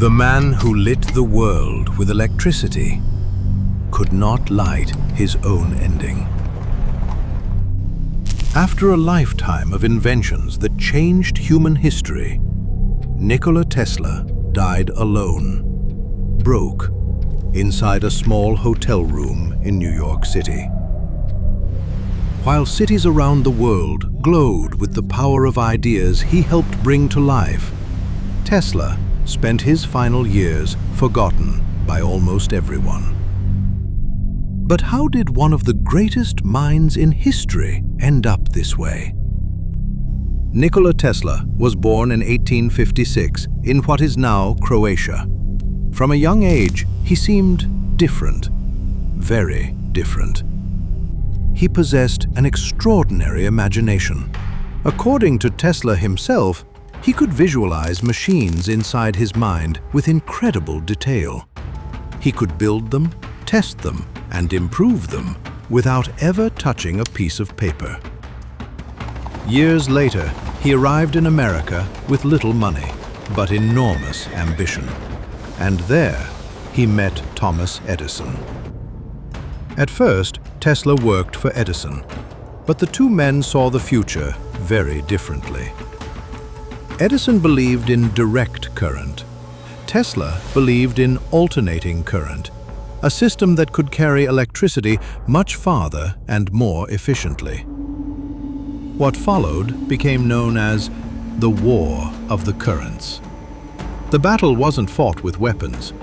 The man who lit the world with electricity could not light his own ending. After a lifetime of inventions that changed human history, Nikola Tesla died alone, broke, inside a small hotel room in New York City. While cities around the world glowed with the power of ideas he helped bring to life, Tesla spent his final years forgotten by almost everyone. But how did one of the greatest minds in history end up this way? Nikola Tesla was born in 1856 in what is now Croatia. From a young age, he seemed different, very different. He possessed an extraordinary imagination. According to Tesla himself, he could visualize machines inside his mind with incredible detail. He could build them, test them, and improve them without ever touching a piece of paper. Years later, he arrived in America with little money, but enormous ambition. And there, he met Thomas Edison. At first, Tesla worked for Edison, but the two men saw the future very differently. Edison believed in direct current. Tesla believed in alternating current, a system that could carry electricity much farther and more efficiently. What followed became known as the War of the Currents. The battle wasn't fought with weapons.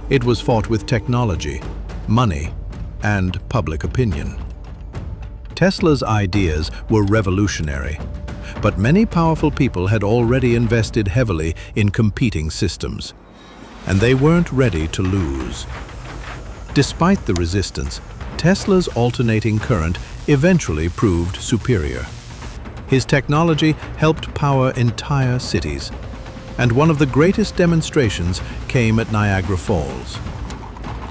It was fought with technology, money, and public opinion. Tesla's ideas were revolutionary, but many powerful people had already invested heavily in competing systems, and they weren't ready to lose. Despite the resistance, Tesla's alternating current eventually proved superior. His technology helped power entire cities, and one of the greatest demonstrations came at Niagara Falls.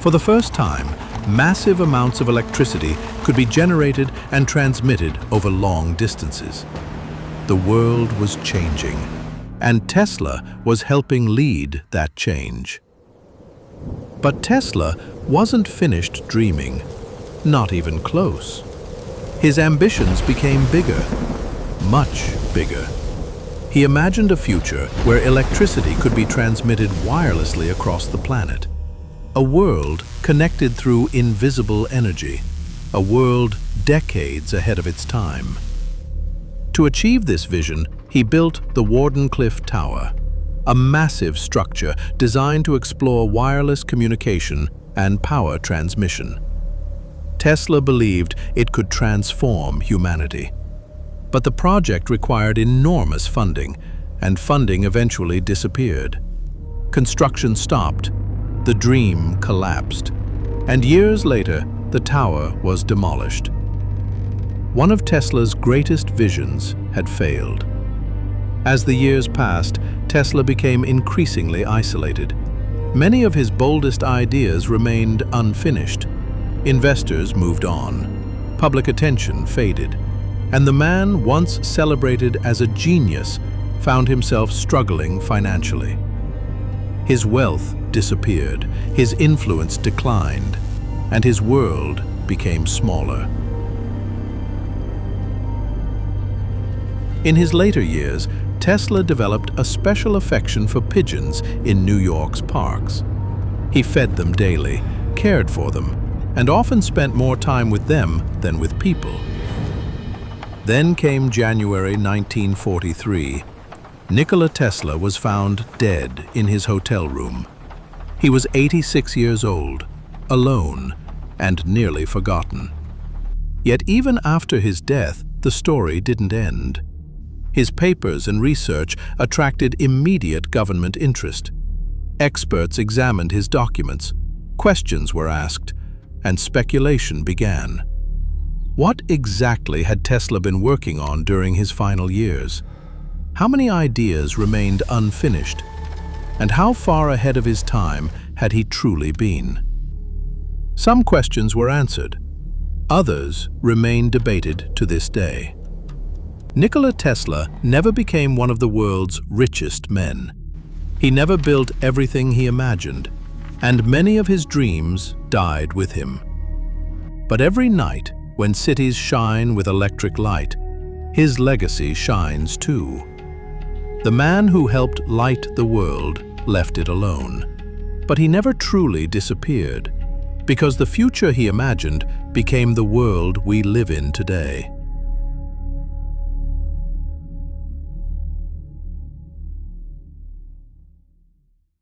For the first time, massive amounts of electricity could be generated and transmitted over long distances. The world was changing, and Tesla was helping lead that change. But Tesla wasn't finished dreaming, not even close. His ambitions became bigger, much bigger. He imagined a future where electricity could be transmitted wirelessly across the planet. A world connected through invisible energy, a world decades ahead of its time. To achieve this vision, he built the Wardenclyffe Tower, a massive structure designed to explore wireless communication and power transmission. Tesla believed it could transform humanity. But the project required enormous funding, and funding eventually disappeared. Construction stopped, the dream collapsed, and years later, the tower was demolished. One of Tesla's greatest visions had failed. As the years passed, Tesla became increasingly isolated. Many of his boldest ideas remained unfinished. Investors moved on. Public attention faded. And the man once celebrated as a genius found himself struggling financially. His wealth disappeared, his influence declined, and his world became smaller. In his later years, Tesla developed a special affection for pigeons in New York's parks. He fed them daily, cared for them, and often spent more time with them than with people. Then came January 1943. Nikola Tesla was found dead in his hotel room. He was 86 years old, alone, and nearly forgotten. Yet even after his death, the story didn't end. His papers and research attracted immediate government interest. Experts examined his documents, questions were asked, and speculation began. What exactly had Tesla been working on during his final years? How many ideas remained unfinished? And how far ahead of his time had he truly been? Some questions were answered. Others remain debated to this day. Nikola Tesla never became one of the world's richest men. He never built everything he imagined, and many of his dreams died with him. But every night, when cities shine with electric light, his legacy shines too. The man who helped light the world left it alone. But he never truly disappeared, because the future he imagined became the world we live in today.